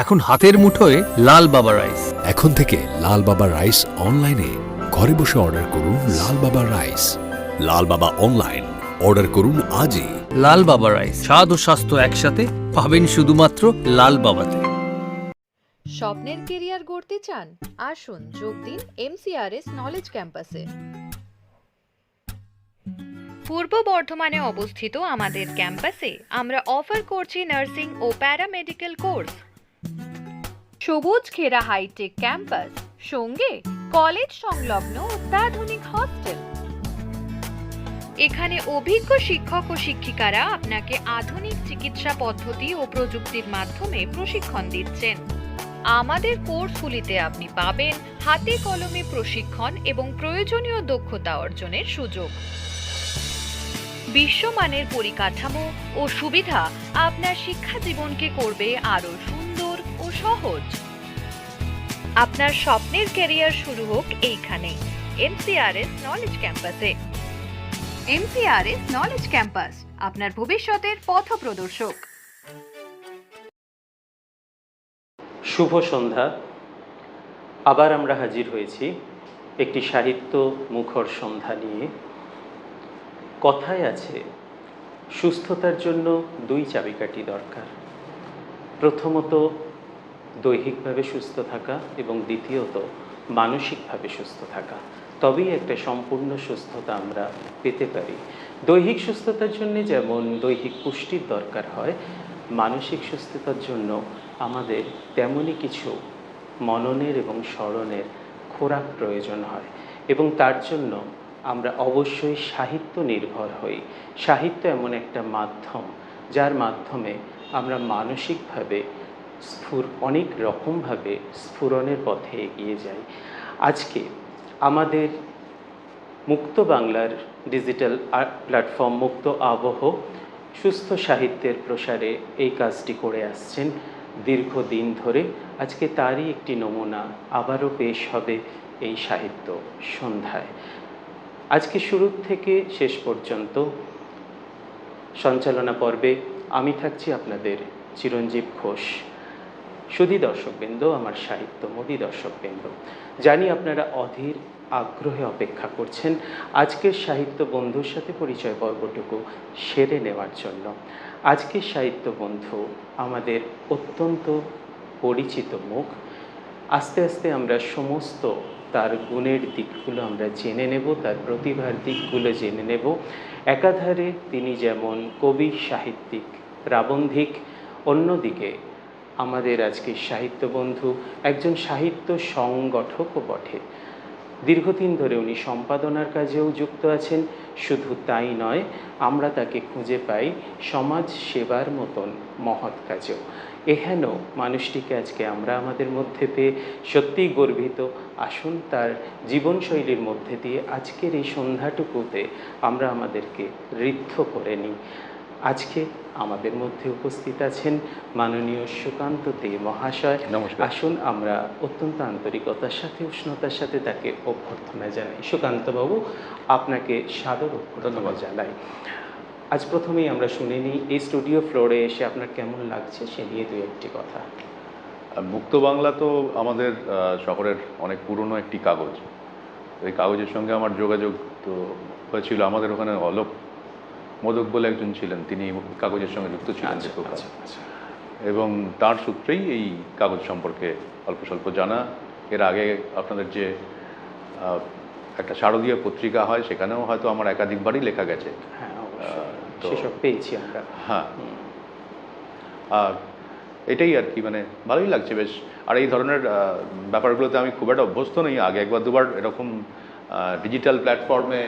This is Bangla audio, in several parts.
এখন হাতের মুঠোয় লাল বাবা রাইস। এখন থেকে লাল বাবা রাইস অনলাইনে ঘরে বসে অর্ডার করুন। লাল বাবা রাইস, লাল বাবা অনলাইন, অর্ডার করুন আজই। লাল বাবা রাইস, স্বাদ ও স্বাস্থ্য একসাথে পাবেন শুধুমাত্র লাল বাবাতে। স্বপ্নের কেরিয়ার গড়তে চান? আসুন যোগ দিন MCRS নলেজ ক্যাম্পাসে। পূর্ব বর্ধমানে অবস্থিত আমাদের ক্যাম্পাসে আমরা অফার করছি নার্সিং ও প্যারামেডিক্যাল কোর্স। সবুজ ঘেরা হাইটেক ক্যাম্পাস, সঙ্গে কলেজ সংলগ্ন অত্যাধুনিক হস্টেল। এখানে অভিজ্ঞ শিক্ষক ও শিক্ষিকারা আপনাকে আধুনিক চিকিৎসা পদ্ধতি ও প্রযুক্তির মাধ্যমে প্রশিক্ষণ দিচ্ছেন। আমাদের কোর্সগুলিতে আপনি পাবেন হাতে কলমে প্রশিক্ষণ এবং প্রয়োজনীয় দক্ষতা অর্জনের সুযোগ। বিশ্বমানের পরিকাঠামো ও সুবিধা আপনার শিক্ষা জীবনকে করবে আরো সুন্দর ও সহজ। আপনার স্বপ্নের ক্যারিয়ার শুরু হোক এইখানে, MCRS নলেজ ক্যাম্পাসে। MCRS নলেজ ক্যাম্পাস, আপনার ভবিষ্যতের পথপ্রদর্শক। শুভ সন্ধ্যা। আবার আমরা হাজির হয়েছি একটি সাহিত্য মুখর সন্ধ্যা নিয়ে। কথায় আছে, সুস্থতার জন্য দুই চাবিকাঠি দরকার। প্রথমত দৈহিকভাবে সুস্থ থাকা এবং দ্বিতীয়ত মানসিকভাবে সুস্থ থাকা, তবেই একটা সম্পূর্ণ সুস্থতা আমরা পেতে পারি। দৈহিক সুস্থতার জন্য যেমন দৈহিক পুষ্টির দরকার হয়, মানসিক সুস্থতার জন্য আমাদের তেমনই কিছু মননের এবং স্মরণের খোরাক প্রয়োজন হয়, এবং তার জন্য আমরা অবশ্যই সাহিত্য নির্ভর হই। সাহিত্য এমন একটা মাধ্যম যার মাধ্যমে আমরা মানসিকভাবে অনেক রকমভাবে স্ফুরণের পথে এগিয়ে যাই। আজকে আমাদের মুক্ত বাংলার ডিজিটাল প্ল্যাটফর্ম মুক্ত আবহ সুস্থ সাহিত্যের প্রসারে এই কাজটি করে আসছেন দীর্ঘদিন ধরে। আজকে তারই একটি নমুনা আবারও পেশ হবে এই সাহিত্য সন্ধ্যায়। আজকে শুরু থেকে শেষ পর্যন্ত সঞ্চালনা পর্বে আমি থাকছি আপনাদের চিরঞ্জীব ঘোষ। সুধী দর্শকবৃন্দ, আমার সাহিত্যমোদী দর্শকবৃন্দ, জানি আপনারা অধীর আগ্রহে অপেক্ষা করছেন আজকের সাহিত্য বন্ধুর সাথে পরিচয় পর্বটুকু সেরে নেওয়ার জন্য। আজকের সাহিত্য বন্ধু আমাদের অত্যন্ত পরিচিত মুখ। আস্তে আস্তে আমরা সমস্ত তার গুণের দিকগুলো আমরা জেনে নেব, তার প্রতিভার দিকগুলো জেনে নেব। একাধারে তিনি যেমন কবি, সাহিত্যিক, প্রাবন্ধিক, অন্যদিকে আমাদের আজকের সাহিত্য বন্ধু একজন সাহিত্য সংগঠকও বটে। দীর্ঘদিন ধরে উনি সম্পাদনার কাজেও যুক্ত আছেন। শুধু তাই নয়, আমরা তাকে খুঁজে পাই সমাজ সেবার মতন মহৎ কাজেও। এহেন মানুষটিকে আজকে আমরা আমাদের মধ্যে পেয়ে সত্যিই গর্বিত। আসুন তার জীবনশৈলীর মধ্যে দিয়ে আজকের এই সন্ধ্যাটুকুতে আমরা আমাদেরকে ঋদ্ধ করে নিই। আজকে আমাদের মধ্যে উপস্থিত আছেন মাননীয় সুকান্ত দে মহাশয়। নমস্কার। আসুন আমরা অত্যন্ত আন্তরিকতার সাথে, উষ্ণতার সাথে তাকে অভ্যর্থনা জানাই। সুকান্তবাবু, আপনাকে সাদর অভ্যর্থনা জানাই। আজ প্রথমেই আমরা শুনে নিই, এই স্টুডিও ফ্লোরে এসে আপনার কেমন লাগছে সে নিয়ে দু একটি কথা। মুক্ত বাংলা তো আমাদের শহরের অনেক পুরনো একটি কাগজ। এই কাগজের সঙ্গে আমার যোগাযোগ তো হয়েছিল। আমাদের ওখানে অলোক মোদক বলে একজন ছিলেন, তিনি কাগজের সঙ্গে যুক্ত ছিলেন দীর্ঘকাল, এবং তার সূত্রেই এই কাগজ সম্পর্কে অল্প স্বল্প জানা। এর আগে আপনাদের যে একটা শারদীয় পত্রিকা হয়, সেখানেও হয়তো আমার একাধিকবারই লেখা গেছে। হ্যাঁ, সেসব পেয়েছি আমরা। হ্যাঁ, আর এটাই আর কি, মানে ভালোই লাগছে বেশ। আর এই ধরনের ব্যাপারগুলোতে আমি খুব একটা অভ্যস্ত নই। আগে একবার দুবার এরকম ডিজিটাল প্ল্যাটফর্মে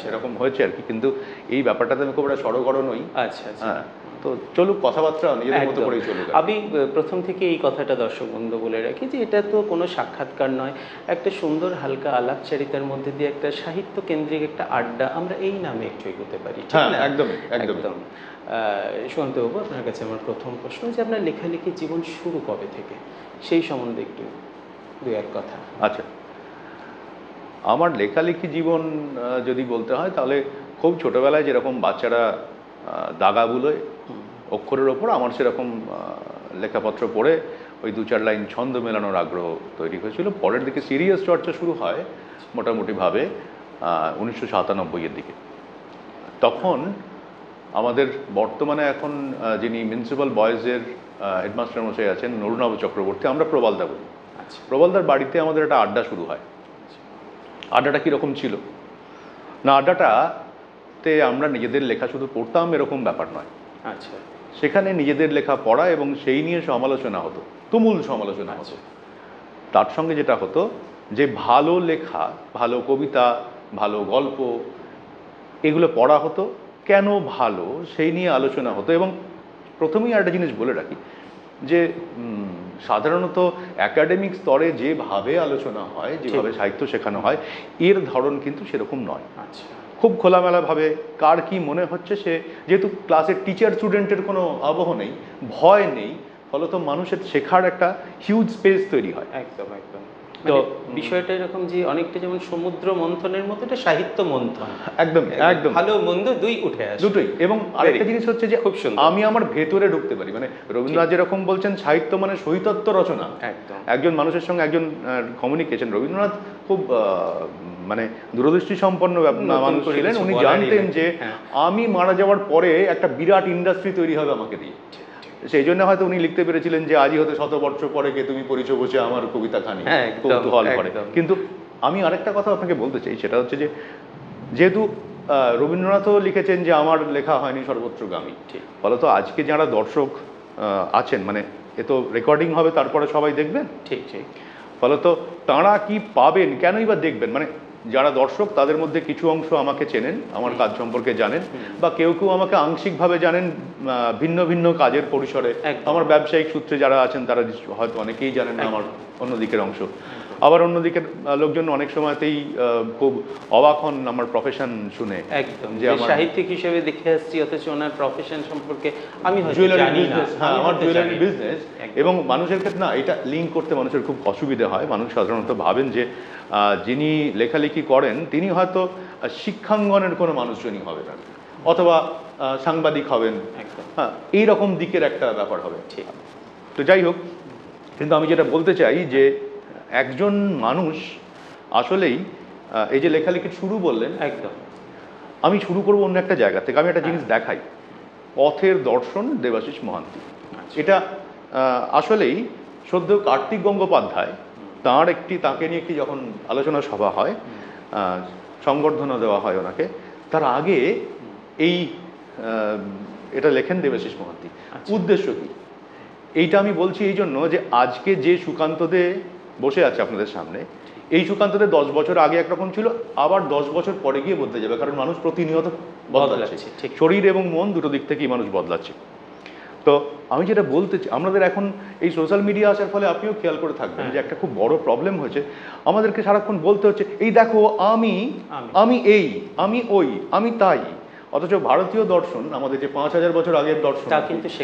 এরকম হয়েছে আর কি, কিন্তু এই ব্যাপারটাতে আমি খুব একটা সড়গড় নই। আচ্ছা আচ্ছা। হ্যাঁ, তো চলুক, কথাবার্তা নিজেদের মতো করেই চলুক। আমি প্রথম থেকে এই কথাটা দর্শক বন্ধু বলে রাখি যে এটা তো কোনো সাক্ষাৎকার নয়, একটা সুন্দর হালকা আলাপচারিতার মধ্যে দিয়ে একটা সাহিত্য কেন্দ্রিক একটা আড্ডা, আমরা এই নামে একটু এগোতে পারি। হ্যাঁ, একদমই একদম। সুকান্তবাবু, আপনার কাছে আমার প্রথম প্রশ্ন যে আপনার লেখালেখি জীবন শুরু কবে থেকে, সেই সম্বন্ধে একটু দু এক কথা। আচ্ছা, আমার লেখালেখি জীবন যদি বলতে হয়, তাহলে খুব ছোটোবেলায় যেরকম বাচ্চারা দাগা বুলোয় অক্ষরের ওপর, আমার সেরকম লেখাপত্র পড়ে ওই 2-4 লাইন ছন্দ মেলানোর আগ্রহ তৈরি হয়েছিল। পরের দিকে সিরিয়াস চর্চা শুরু হয় মোটামুটিভাবে 1997-এর দিকে। তখন আমাদের বর্তমানে এখন যিনি মিউনিসিপ্যাল বয়েজের হেডমাস্টার মশাই আছেন অরুণাভ চক্রবর্তী, আমরা প্রবালদা বলি। প্রবালদার বাড়িতে আমাদের একটা আড্ডা শুরু হয়। আড্ডাটা কীরকম ছিল না, আড্ডাটাতে আমরা নিজেদের লেখা শুধু পড়তাম এরকম ব্যাপার নয়। আচ্ছা, সেখানে নিজেদের লেখা পড়া এবং সেই নিয়ে সমালোচনা হতো, তুমুল সমালোচনা হতো। তার সঙ্গে যেটা হতো যে ভালো লেখা, ভালো কবিতা, ভালো গল্প এগুলো পড়া হতো, কেন ভালো সেই নিয়ে আলোচনা হতো। এবং প্রথমেই একটা জিনিস বলে রাখি যে সাধারণত একাডেমিক স্তরে যেভাবে আলোচনা হয়, যেভাবে সাহিত্য শেখানো হয়, এর ধরন কিন্তু সেরকম নয়। আচ্ছা, খুব খোলামেলাভাবে কার কি মনে হচ্ছে সে, যেহেতু ক্লাসের টিচার স্টুডেন্টের কোনো আবহ নেই, ভয় নেই, ফলত মানুষের শেখার একটা হিউজ স্পেস তৈরি হয়। একদম একদম। তো বিষয়টা এরকম যে অনেকটা যেমন সমুদ্র মন্থনের মতো এটা সাহিত্য মন্থন, একদম একদম ভালো মন্দ দুই উঠে আসে, দুটোই। এবং আরেকটা জিনিস হচ্ছে যে খুব সুন্দর, আমি আমার ভেতরে ঢুকতে পারি। মানে রবীন্দ্রনাথ যেরকম বলছেন সাহিত্য মানে সহিতত্ব রচনা, একদম একজন মানুষের সঙ্গে একজন কমিউনিকেশন। রবীন্দ্রনাথ খুব মানে দূরদৃষ্টি সম্পন্ন মানুষ ছিলেন। উনি জানতেন যে আমি মারা যাওয়ার পরে একটা বিরাট ইন্ডাস্ট্রি তৈরি হবে আমাকে দিয়ে। সেই জন্য হয়তো উনি লিখতে পেরেছিলেন যে আজই হতে 100 বছর পরে কে তুমি পরিচয় বসে আমার কবিতা খানি, কৌতূহল করে। কিন্তু আমি আরেকটা কথা আপনাকে বলতে চাই, সেটা হচ্ছে যে যেহেতু রবীন্দ্রনাথও লিখেছেন যে আমার লেখা হয়নি সর্বত্রগামী, ফলত আজকে যারা দর্শক আছেন, মানে এ তো রেকর্ডিং হবে তারপরে সবাই দেখবেন, ঠিক ঠিক, ফলত তাঁরা কি পাবেন, কেনই বা দেখবেন? মানে যারা দর্শক তাদের মধ্যে কিছু অংশ আমাকে চেনেন, আমার কাজ সম্পর্কে জানেন, বা কেউ কেউ আমাকে আংশিকভাবে জানেন ভিন্ন ভিন্ন কাজের পরিসরে। আমার ব্যবসায়িক সূত্রে যারা আছেন তারা হয়তো অনেকেই জানেন না আমার অন্যদিকের অংশ। আবার অন্যদিকের লোকজন অনেক সময়তেই খুব অবাক হন আমার প্রফেশন শুনে, একদম যে সাহিত্যিক হিসেবে দেখে আসছি, অথচ ওনার প্রফেশন সম্পর্কে আমি হয়তো জানি না। হ্যাঁ, আমার জুয়েলারি বিজনেস। এবং মানুষের ক্ষেত্রে না এটা লিঙ্ক করতে মানুষের খুব অসুবিধা হয়। মানুষ সাধারণত ভাবেন যে যিনি লেখালেখি করেন তিনি হয়তো শিক্ষাঙ্গনের কোনো মানুষজনই হবেন না, অথবা সাংবাদিক হবেন, হ্যাঁ, এইরকম দিকের একটা ব্যাপার হবে। তো যাই হোক, কিন্তু আমি যেটা বলতে চাই যে একজন মানুষ আসলেই এই যে লেখালেখি শুরু বললেন, একদম আমি শুরু করবো অন্য একটা জায়গা থেকে। আমি একটা জিনিস দেখাই, পথের দর্শন দেবাশিস মহান্তি। এটা আসলেই সদ্য কার্তিক গঙ্গোপাধ্যায় তাকে নিয়ে একটি যখন আলোচনা সভা হয়, সংবর্ধনা দেওয়া হয় ওনাকে, তার আগে এটা লেখেন দেবাশিস মহান্তি। উদ্দেশ্য কি এইটা আমি বলছি এই জন্য যে আজকে যে সুকান্ত দে বসে আছে আপনাদের সামনে, এই সুকান্ত দে 10 বছর আগে একরকম ছিল, আবার 10 বছর পরে গিয়ে বদলে যাবে, কারণ মানুষ প্রতিনিয়ত বদলাচ্ছে, শরীর এবং মন দুটো দিক থেকেই মানুষ বদলাচ্ছে। তো আমি যেটা বলতে চাই, আমাদের এখন এই সোশ্যাল মিডিয়া আসার ফলে আপনিও খেয়াল করে থাকবেন যে একটা খুব বড় প্রবলেম হয়েছে, আমাদেরকে সারাক্ষণ বলতে হচ্ছে এই দেখো আমি এই, আমি ওই, আমি তাই। অথচ ভারতীয় দর্শন, আমাদের যে 5000 বছর আগের দর্শন,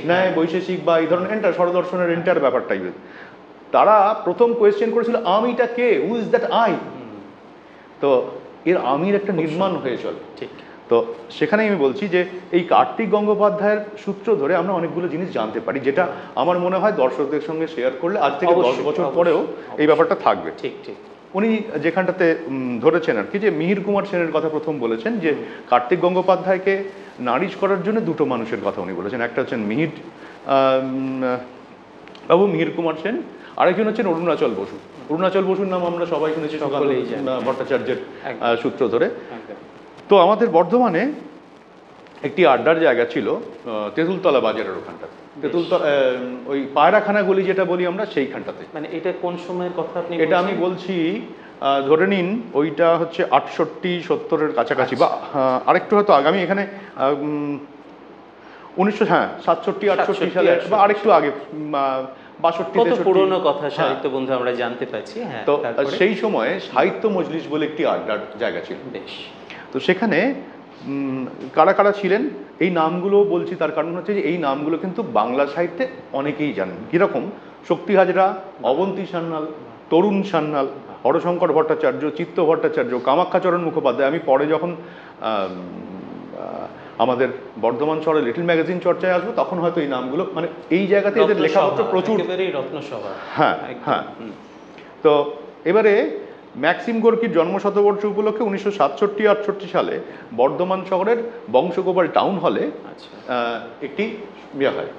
ন্যায় বৈশেষিক বা এই ধরনের স্বরদর্শনের এন্টার ব্যাপারটাই, তারা প্রথম কোয়েশ্চেন করেছিল আমিটা কে, হু ইজ দ্যাট আই। তো এর আমির একটা নির্মাণ হয়ে চলে। ঠিক। তো সেখানেই আমি বলছি যে এই কার্তিক গঙ্গোপাধ্যায়ের সূত্র ধরে আমরা অনেকগুলো জিনিস জানতে পারি, যেটা আমার মনে হয় দর্শকদের সঙ্গে শেয়ার করলে আজ থেকে 10 বছর পরেও এই ব্যাপারটা থাকবে। ঠিক ঠিক। উনি যেখানটাতে ধরেছেন আর কি, যে মিহির কুমার সেনের কথা প্রথম বলেছেন, যে কার্তিক গঙ্গোপাধ্যায়কে নারিশ করার জন্য দুটো মানুষের কথা উনি বলেছেন। একটা হচ্ছেন মিহির কুমার সেন, আরেকজন হচ্ছেন অরুণাচল বসু। অরুণাচল বসুর নাম আমরা সবাই শুনেছি ভট্টাচার্যের সূত্র ধরে। তো আমাদের বর্ধমানে একটি আড্ডার জায়গা ছিল তেঁতুলতলা বাজারের ওখানটা, তেঁতুলতলা ওই পায়রাখানা গলি যেটা বলি আমরা, সেইখানটাতে। মানে এটা কোন সময়ের কথা আপনি? এটা আমি বলছি ধরে নিন ওইটা হচ্ছে 68-70-এর কাছাকাছি, বা আরেকটু হয়তো আগামী, এখানে 1967-68 সালে বা আরেকটু আগে, 62-63 পুরোনো কথা সাহিত্য বন্ধু আমরা জানতে পাচ্ছি। তো সেই সময়ে সাহিত্য মজলিস বলে একটি আড্ডার জায়গা ছিল। বেশ। তো সেখানে কারা কারা ছিলেন এই নামগুলো বলছি, তার কারণ হচ্ছে যে এই নামগুলো কিন্তু বাংলা সাহিত্যে অনেকেই জানেন। কীরকম? শক্তি হাজরা, অবন্তী সান্যাল, তরুণ সান্যাল, হরশঙ্কর ভট্টাচার্য, চিত্ত ভট্টাচার্য, কামাখ্যাচরণ মুখোপাধ্যায়। আমি পরে যখন আমাদের বর্ধমান শহরে লিটল ম্যাগাজিন চর্চায় আসবো, তখন হয়তো এই নামগুলো মানে এই জায়গাতে এদের লেখাপত্র প্রচুর। একেবারেই রত্নসভা। হ্যাঁ হ্যাঁ। তো এবারে ম্যাক্সিম গোর্কির জন্মশতবর্ষ উপলক্ষে 1967-68 সালে বর্ধমান শহরের বংশগোপাল টাউন হলে একটি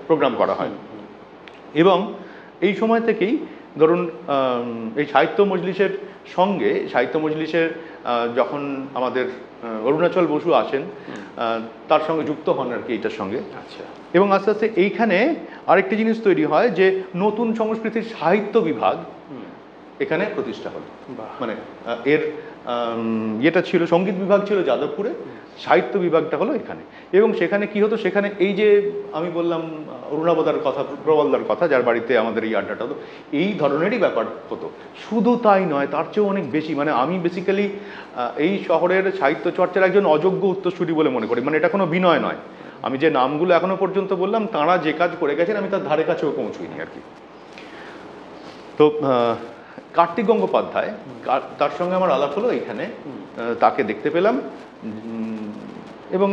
প্রোগ্রাম করা হয়। এবং এই সময় থেকেই ধরুন এই সাহিত্য মজলিসের সঙ্গে যখন আমাদের অরুণাচল বসু আসেন, তার সঙ্গে যুক্ত হন আর কি এইটার সঙ্গে। এবং আস্তে আস্তে এইখানে আরেকটি জিনিস তৈরি হয় যে নতুন সংস্কৃতির সাহিত্য বিভাগ এখানে প্রতিষ্ঠা হলো। মানে এর ইয়েটা ছিল, সঙ্গীত বিভাগ ছিল যাদবপুরে, সাহিত্য বিভাগটা হলো এখানে। এবং সেখানে কি হতো, সেখানে এই যে আমি বললাম অরুণাবদার কথা, প্রবলদার কথা, যার বাড়িতে আমাদের এই আড্ডাটা হতো, এই ধরনেরই ব্যাপার হতো। শুধু তাই নয়, তার চেয়েও অনেক বেশি। মানে আমি বেসিক্যালি এই শহরের সাহিত্য চর্চার একজন অযোগ্য উত্তরসূরি বলে মনে করি। মানে এটা কোনো বিনয় নয়, আমি যে নামগুলো এখনো পর্যন্ত বললাম তাঁরা যে কাজ করে গেছেন আমি তার ধারে কাছেও পৌঁছইনি আর কি। তো কার্তিক গঙ্গোপাধ্যায়, তার সঙ্গে আমার আলাপ হলো এইখানে, তাকে দেখতে পেলাম। এবং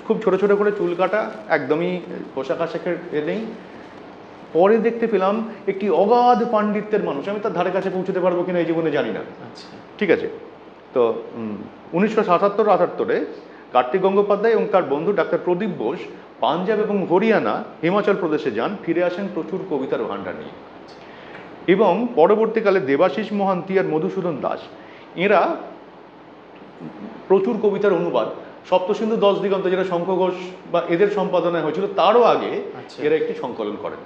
খুব ছোট ছোট করে চুল কাটা, একদমই পোশাক আশাকের নেই। পরে দেখতে পেলাম একটি অগাধ পাণ্ডিত্যের মানুষ, আমি তার ধারে কাছে পৌঁছতে পারবো কিনা এই জীবনে জানি না। ঠিক আছে। তো 1977-78 কার্তিক গঙ্গোপাধ্যায় এবং তার বন্ধু ডাক্তার প্রদীপ বোস পাঞ্জাব এবং হরিয়ানা, হিমাচল প্রদেশে যান, ফিরে আসেন প্রচুর কবিতার ভাণ্ডার নিয়ে। এবং পরবর্তীকালে দেবাশিস মহান্তি আর মধুসূদন দাস, এরা প্রচুর কবিতার অনুবাদ, সপ্তসিন্ধু 10 দিগন্ত যেটা শঙ্খ ঘোষ বা এদের সম্পাদনায় হয়েছিল, তারও আগে এরা একটি সংকলন করেন।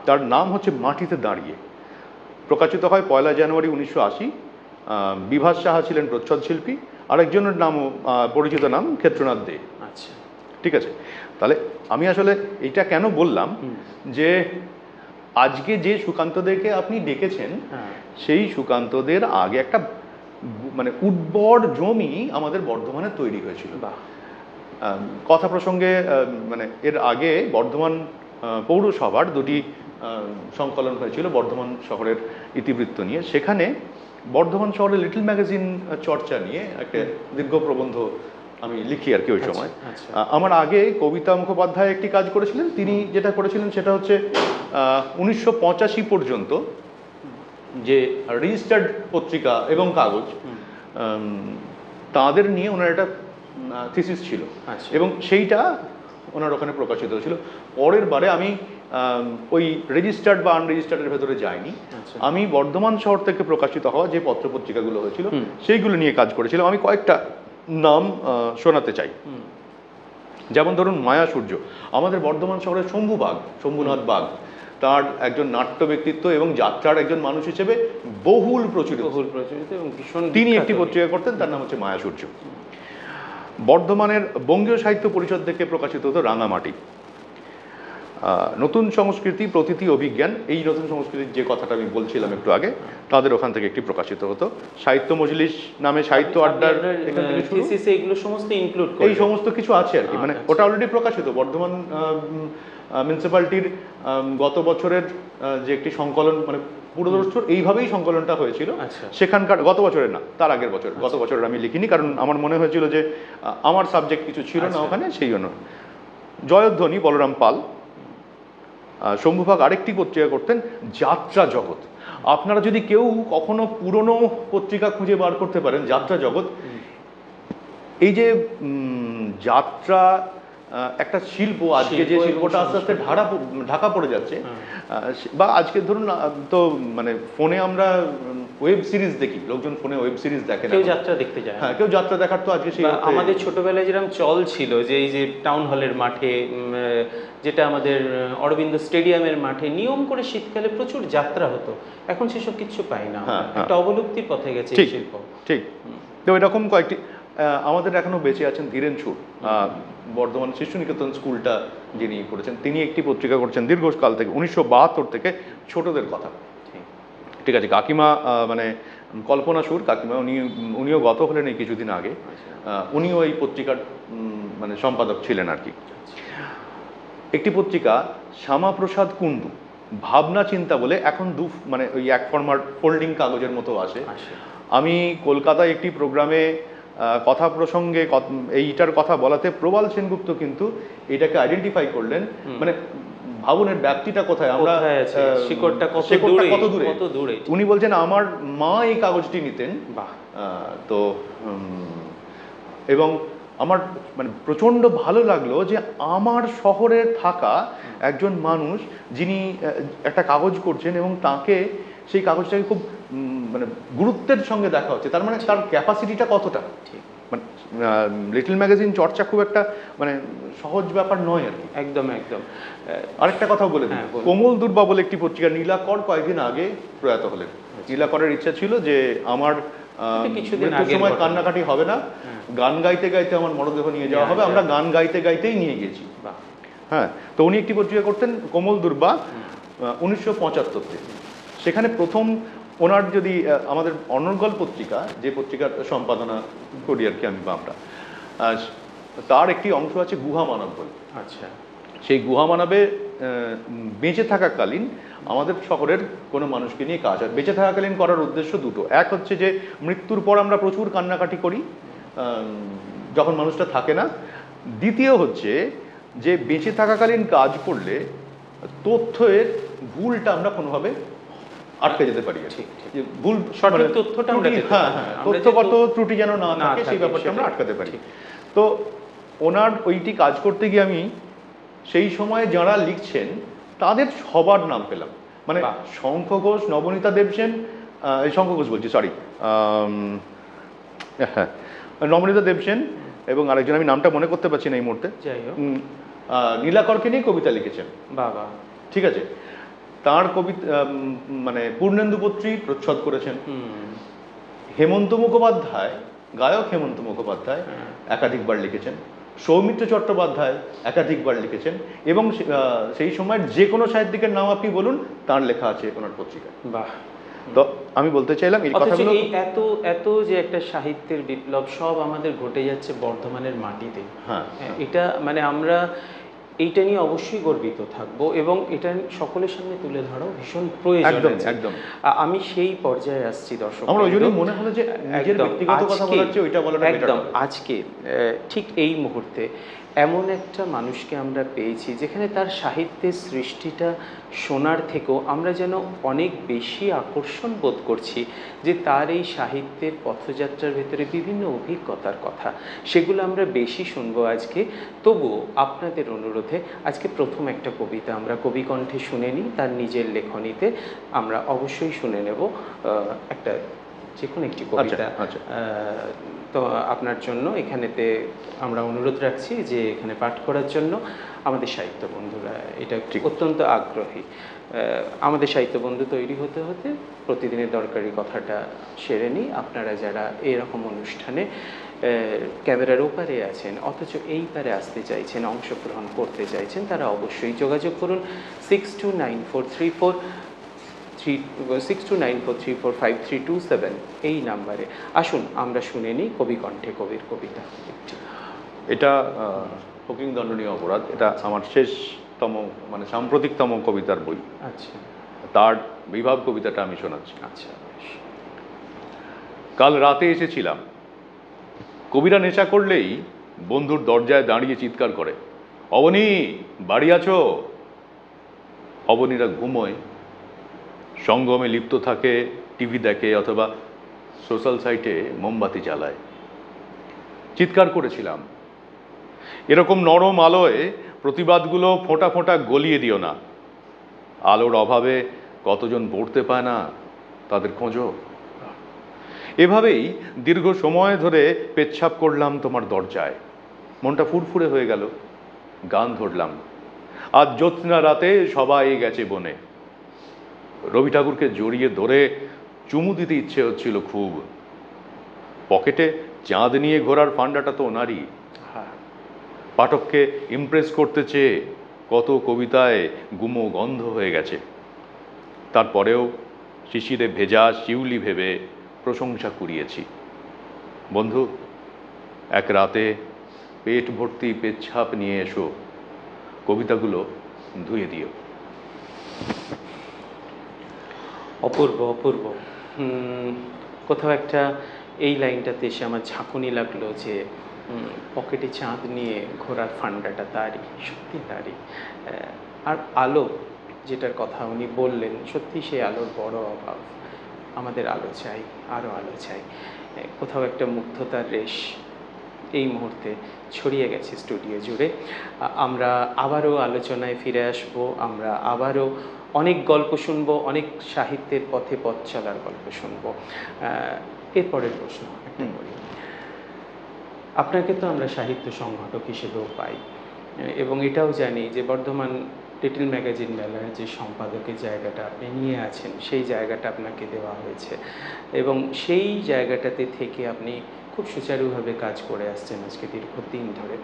তার নাম হচ্ছে মাটিতে দাঁড়িয়ে। প্রকাশিত হয় 1 জানুয়ারি 1980। বিভাস সাহা ছিলেন প্রচ্ছদ শিল্পী, আরেকজনের নামও পরিচিত নাম ক্ষেত্রনাথ দে। আচ্ছা, ঠিক আছে। তাহলে আমি আসলে এইটা কেন বললাম যে আজকে যে সুকান্তদেরকে আপনি ডেকেছেন, সেই সুকান্তদের আগে একটা মানে উর্বর জমি আমাদের বর্ধমানে তৈরি হয়েছিল। কথা প্রসঙ্গে মানে এর আগে বর্ধমান পৌরসভার দুটি সংকলন হয়েছিল বর্ধমান শহরের ইতিবৃত্ত নিয়ে। সেখানে বর্ধমান শহরের লিটল ম্যাগাজিন চর্চা নিয়ে একটা দীর্ঘ প্রবন্ধ আমি লিখি আর কি ওই সময়। আমার আগে কবিতা মুখোপাধ্যায় একটি কাজ করেছিলেন, তিনি যেটা করেছিলেন সেটা হচ্ছে 1985 পর্যন্ত যে রেজিস্টার্ড পত্রিকা এবং কাগজ, তাদের নিয়ে ওনার একটা থিসিস ছিল এবং সেইটা ওনার ওখানে প্রকাশিত হয়েছিল। পরের বারে আমি ওই রেজিস্টার্ড বা আনরেজিস্টার্ডের ভেতরে যাইনি, আমি বর্ধমান শহর থেকে প্রকাশিত হওয়া যে পত্রপত্রিকাগুলো হয়েছিল সেইগুলো নিয়ে কাজ করেছিলাম। আমি কয়েকটা নাম শোনাতে চাই। যেমন ধরুন মায়া সূর্য, আমাদের বর্ধমান শহরের শম্ভুনাথ বাগ, তার একজন নাট্য ব্যক্তিত্ব এবং যাত্রার একজন মানুষ হিসেবে বহুল প্রচলিত এবং ভীষণ, তিনি একটি পত্রিকা করতেন, তার নাম হচ্ছে মায়া সূর্য। বর্ধমানের বঙ্গীয় সাহিত্য পরিষদ থেকে প্রকাশিত হতো রাঙামাটি। নতুন সংস্কৃতি, প্রতীতি, অভিজ্ঞান, এই নতুন সংস্কৃতির যে কথাটা আমি বলছিলাম একটু আগে, তাদের ওখান থেকে একটি প্রকাশিত হতো। সাহিত্য মজলিস নামে সাহিত্য আড্ডার এখান থেকে শুরু, এগুলো সমস্ত ইনক্লুড, এই সমস্ত কিছু আছে আর কি। মানে ওটা অলরেডি প্রকাশিত। বর্ধমান মিউনিসিপ্যালিটির গত বছরের যে একটি সংকলন, মানে পুরো বছর এইভাবেই সংকলনটা হয়েছিল সেখানকার, গত বছরের না তার আগের বছর, গত বছরের আমি লিখিনি কারণ আমার মনে হয়েছিল যে আমার সাবজেক্ট কিছু ছিল না ওখানে, সেই জন্য। জয়ধ্বনি বলরাম পাল। শম্ভুভাগ আরেকটি পত্রিকা করতেন, যাত্রা জগৎ। আপনারা যদি কেউ কখনো পুরনো পত্রিকা খুঁজে বার করতে পারেন, যাত্রা জগৎ, এই যে যাত্রা একটা শিল্প, আজকে যে শিল্পটা আস্তে আস্তে ঢাকা পড়ে যাচ্ছে, বা আজকে ধরুন তো মানে ফোনে আমরা ওয়েব সিরিজ দেখি, লোকজন ফোনে ওয়েব সিরিজ দেখে, কেউ যাত্রা দেখতে যায়। হ্যাঁ, কেউ যাত্রা দেখার তো আজকে সেই, আমাদের ছোটবেলায় যেরকম চল ছিল যে এই যে টাউন হলের মাঠে, যেটা আমাদের অরবিন্দ স্টেডিয়ামের মাঠে নিয়ম করে শীতকালে প্রচুর যাত্রা হতো, এখন সেসব কিছু পাই না, একটা অবলুপ্তির পথে গেছে এই শিল্প। ঠিক। তো এরকম কয়েকটি আমাদের এখনো বেঁচে আছেন ধীরেন সুর, বর্ধমান শিশু নিকেতন স্কুলটা যিনি করেছেন, তিনি একটি পত্রিকা করছেন দীর্ঘকাল থেকে, 1972 থেকে, ছোটদের কথা। ঠিক আছে। কাকিমা মানে কল্পনা সুর কাকিমা, উনিও গত হলেন এই কিছুদিন আগে, উনিও এই পত্রিকার মানে সম্পাদক ছিলেন আর কি। একটি পত্রিকা শ্যামাপ্রসাদ কুণ্ডু, ভাবনা চিন্তা বলে, এখন মানে ওই এক ফরম্যাট ফোল্ডিং কাগজের মতো আসে। আমি কলকাতায় একটি প্রোগ্রামে কথা প্রসঙ্গে এইটার কথা বলাতে প্রবাল সেনগুপ্ত কিন্তু এটাকে আইডেন্টিফাই করলেন, মানে ভাবুন এর ব্যাপ্তিটা কোথায়, আমরা কোথায় আছে, শিকড়টা কত দূরে। উনি বলছেন আমার মা এই কাগজটি নিতেন। বাহ। তো এবং আমার মানে প্রচণ্ড ভালো লাগলো যে আমার শহরে থাকা একজন মানুষ যিনি একটা কাগজ করছেন এবং তাকে সেই কাগজটাকে খুব মানে গুরুত্বের সঙ্গে দেখা হচ্ছে, তার মানে তার ক্যাপাসিটিটা কতটা। ঠিক, মানে লিটল ম্যাগাজিন চর্চা খুব একটা মানে সহজ ব্যাপার নয় আর কি। একদম একদম। আরেকটা কথাও বলে দিই, হ্যাঁ, বলুন। কোমল দুর্বা বলে একটি পত্রিকা, নীলাকর কয়েকদিন আগে প্রয়াত হলেন। নীলাকরের ইচ্ছা ছিল যে আমার কিছুদিন মৃত্যুর আগের সময় ঘটনা। কান্নাকাটি হবে না, গান গাইতে গাইতে আমার মরদেহ নিয়ে যাওয়া হবে। আমরা গান গাইতে গাইতেই নিয়ে গেছি। বাহ। হ্যাঁ, তো উনি একটি পত্রিকা করতেন কোমল দুর্বা 1975-তে। সেখানে প্রথম ওনার যদি আমাদের অনর্গল পত্রিকা, যে পত্রিকার সম্পাদনা করি আর কি আমি বা আমরা, তার একটি অংশ আছে গুহা মানব বলে। আচ্ছা। সেই গুহা মানবে বেঁচে থাকাকালীন আমাদের শহরের কোনো মানুষকে নিয়ে কাজ হয়। বেঁচে থাকাকালীন করার উদ্দেশ্য দুটো, এক হচ্ছে যে মৃত্যুর পর আমরা প্রচুর কান্নাকাটি করি যখন মানুষটা থাকে না। দ্বিতীয় হচ্ছে যে বেঁচে থাকাকালীন কাজ করলে তথ্যের ভুলটা আমরা কোনোভাবে আটকে যেতে পারি। যে ভুল সঠিক তথ্যটা আমরা পেতে পারি। হ্যাঁ হ্যাঁ, তথ্যগত ত্রুটি যেন না থাকে সেই ব্যাপারটা আমরা আটকাতে পারি। তো ওনার ওইটি কাজ করতে গিয়ে আমি সেই সময় যারা লিখছেন তাদের সবার নাম পেলাম, মানে শঙ্খ ঘোষ, নবনীতা দেবসেন, শঙ্খ ঘোষ বলছি সরি, হ্যাঁ নবনীতা দেবসেন এবং আরেকজন আমি নামটা মনে করতে পারছি না এই মুহূর্তে, যাই হোক, নীলাকরকে নিয়ে কবিতা লিখেছেন। বাবা। ঠিক আছে, তার কবিতা মানে পূর্ণেন্দু পত্রী প্রচ্ছদ করেছেন। হেমন্ত মুখোপাধ্যায়, গায়ক হেমন্ত মুখোপাধ্যায় একাধিকবার লিখেছেন। সৌমিত্র চট্টোপাধ্যায় একাধিকবার লিখেছেন এবং সেই সময়ের যে কোনো সাহিত্যিকের নাম আপনি বলুন তার লেখা আছে ওনার পত্রিকায়। বাহ। তো আমি বলতে চাইলাম এই কথাগুলো, এত এত যে একটা সাহিত্যের বিপ্লব সব আমাদের ঘটে যাচ্ছে বর্ধমানের মাটিতে। হ্যাঁ, এটা মানে আমরা এইটা নিয়ে অবশ্যই গর্বিত থাকবো এবং এটা সকলের সামনে তুলে ধরাও ভীষণ প্রয়োজন। একদম একদম। আমি সেই পর্যায়ে আসছি দর্শক, আমার ওই জন্যই মনে হলো যে নিজের ব্যক্তিগত কথা বলার চেয়ে ওইটা বলাটা একদম। আজকে ঠিক এই মুহূর্তে এমন একটা মানুষকে আমরা পেয়েছি যেখানে তার সাহিত্যের সৃষ্টিটা শোনার থেকেও আমরা যেন অনেক বেশি আকর্ষণ বোধ করছি যে তার এই সাহিত্যের পথযাত্রার ভেতরে বিভিন্ন অভিজ্ঞতার কথা, সেগুলো আমরা বেশি শুনবো আজকে। তবুও আপনাদের অনুরোধে আজকে প্রথম একটা কবিতা আমরা কবিকণ্ঠে শুনে নিই, তার নিজের লেখনীতে আমরা অবশ্যই শুনে নেব একটা যে কোনো একটি কবিতা। তো আপনার জন্য এখানেতে আমরা অনুরোধ রাখছি যে এখানে পাঠ করার জন্য আমাদের সাহিত্য বন্ধুরা এটা অত্যন্ত আগ্রহী। আমাদের সাহিত্য বন্ধু তৈরি হতে হতে প্রতিদিনের দরকারি কথাটা সেরে নিই। আপনারা যারা এরকম অনুষ্ঠানে ক্যামেরার ওপারে আছেন অথচ এই পারে আসতে চাইছেন, অংশগ্রহণ করতে চাইছেন, তারা অবশ্যই যোগাযোগ করুন 6294345327 এই নাম্বারে। আসুন আমরা শুনে নিই কবিকণ্ঠে কবির কবিতা। এটা ফকিং দণ্ডনীয় অপরাধ, এটা আমার শেষতম মানে সাম্প্রতিকতম কবিতার বই। আচ্ছা, তার বিভাব কবিতাটা আমি শোনাচ্ছি। আচ্ছা। কাল রাতে এসেছিলাম, কবিরা নেশা করলেই বন্ধুর দরজায় দাঁড়িয়ে চিৎকার করে, অবনী বাড়ি আছো? অবনীরা ঘুমোয়, সঙ্গমে লিপ্ত থাকে, টিভি দেখে অথবা সোশ্যাল সাইটে মোমবাতি জ্বালায়। চিৎকার করেছিলাম, এরকম নরম আলোয় প্রতিবাদগুলো ফোঁটা ফোঁটা গলিয়ে দিও না। আলোর অভাবে কতজন পড়তে পায় না, তাদের খোঁজো। এভাবেই দীর্ঘ সময় ধরে পেচ্ছাপ করলাম তোমার দরজায়, মনটা ফুরফুরে হয়ে গেল, গান ধরলাম। আজ জ্যোৎস্না রাতে সবাই গেছে বনে, রবি ঠাকুরকে জড়িয়ে ধরে চুমু দিতে ইচ্ছে হচ্ছিল খুব। পকেটে চাঁদ নিয়ে ঘোরার ফান্ডাটা তো ওনারই। পাঠককে ইমপ্রেস করতে চেয়ে কত কবিতায় গুমো গন্ধ হয়ে গেছে, তারপরেও শিশিরে ভেজা শিউলি ভেবে প্রশংসা কুড়িয়েছি। বন্ধু, এক রাতে পেট ভর্তি পেচ্ছাপ নিয়ে এসো, কবিতাগুলো ধুয়ে দিও। অপূর্ব অপূর্ব। কোথাও একটা এই লাইনটাতে এসে আমার ঝাঁকুনি লাগলো যে পকেটে চাঁদ নিয়ে ঘোরার ফান্ডাটা তারই, সত্যি তারই। আর আলো যেটার কথা উনি বললেন, সত্যি সেই আলোর বড় অভাব। আমাদের আলো চাই, আরও আলো চাই। কোথাও একটা মুগ্ধতার রেশ এই মুহূর্তে ছড়িয়ে গেছে স্টুডিও জুড়ে। আমরা আবারও আলোচনায় ফিরে আসব, আমরা আবারও অনেক গল্প শুনবো, অনেক সাহিত্যের পথে পথ চলার গল্প শুনবো। এরপরের প্রশ্ন একটা করি, আপনাকে তো আমরা সাহিত্য সংগঠক হিসেবেও পাই এবং এটাও জানি যে বর্ধমান লিটল ম্যাগাজিন মেলার যে সম্পাদকের জায়গাটা আপনি নিয়ে আছেন, সেই জায়গাটা আপনাকে দেওয়া হয়েছে এবং সেই জায়গাটাতে থেকে আপনি খুব সুচারুভাবে কাজ করে আসছেন আজকে দীর্ঘদিন ধরে।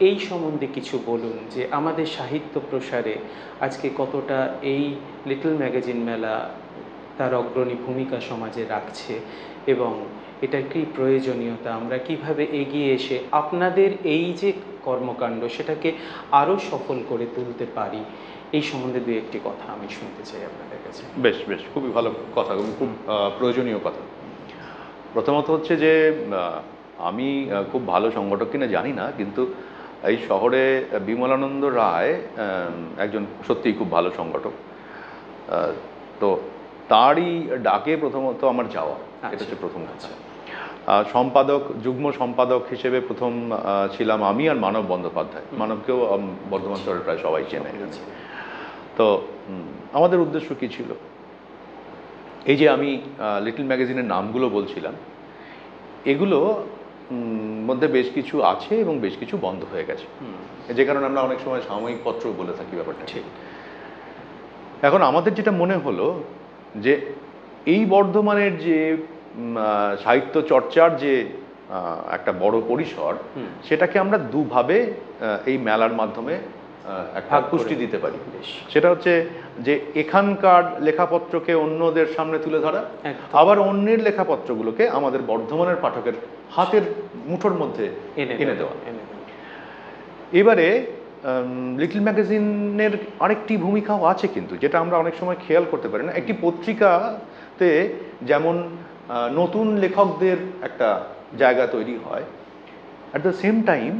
এই সম্বন্ধে কিছু বলুন যে আমাদের সাহিত্য প্রসারে আজকে কতটা এই লিটল ম্যাগাজিন মেলা তার অগ্রণী ভূমিকা সমাজে রাখছে এবং এটার কী প্রয়োজনীয়তা, আমরা কিভাবে এগিয়ে এসে আপনাদের এই যে কর্মকাণ্ড সেটাকে আরও সফল করে তুলতে পারি, এই সম্বন্ধে দু একটি কথা আমি শুনতে চাই আপনাদের কাছে। বেশ বেশ, খুবই ভালো কথা, খুব প্রয়োজনীয় কথা। প্রথমত হচ্ছে যে আমি খুব ভালো সংগঠক কিনা জানি না, কিন্তু এই শহরে বিমলানন্দ রায় একজন সত্যিই খুব ভালো সংগঠক। তো তারই ডাকে প্রথমত আমার যাওয়া, এটা হচ্ছে প্রথম কথা। সম্পাদক, যুগ্ম সম্পাদক হিসেবে প্রথম ছিলাম আমি আর মানব বন্দ্যোপাধ্যায়। মানবকেও বর্ধমান শহরের প্রায় সবাই চেনে। তো আমাদের উদ্দেশ্য কী ছিল, এই যে আমি লিটল ম্যাগাজিনের নামগুলো বলছিলাম, এগুলো মধ্যে বেশ কিছু আছে এবং বেশ কিছু বন্ধ হয়ে গেছে, যে কারণে আমরা অনেক সময় সাময়িক পত্র বলে থাকি ব্যাপারটা। ঠিক। এখন আমাদের যেটা মনে হলো যে এই বর্ধমানের যে সাহিত্য চর্চার যে একটা বড় পরিসর, সেটাকে আমরা দুভাবে এই মেলার মাধ্যমে একটা পুষ্টি দিতে পারি। সেটা হচ্ছে যে এখানকার লেখাপত্রকে অন্যদের সামনে তুলে ধরা, আবার অন্যের লেখাপত্রগুলোকে আমাদের বর্ধমানের পাঠকের হাতের মুঠোর মধ্যে এনে দেওয়া। এবারে লিটল ম্যাগাজিনের আরেকটি ভূমিকাও আছে কিন্তু, যেটা আমরা অনেক সময় খেয়াল করতে পারি না। একটি পত্রিকাতে যেমন নতুন লেখকদের একটা জায়গা তৈরি হয়, অ্যাট দ্য সেম টাইম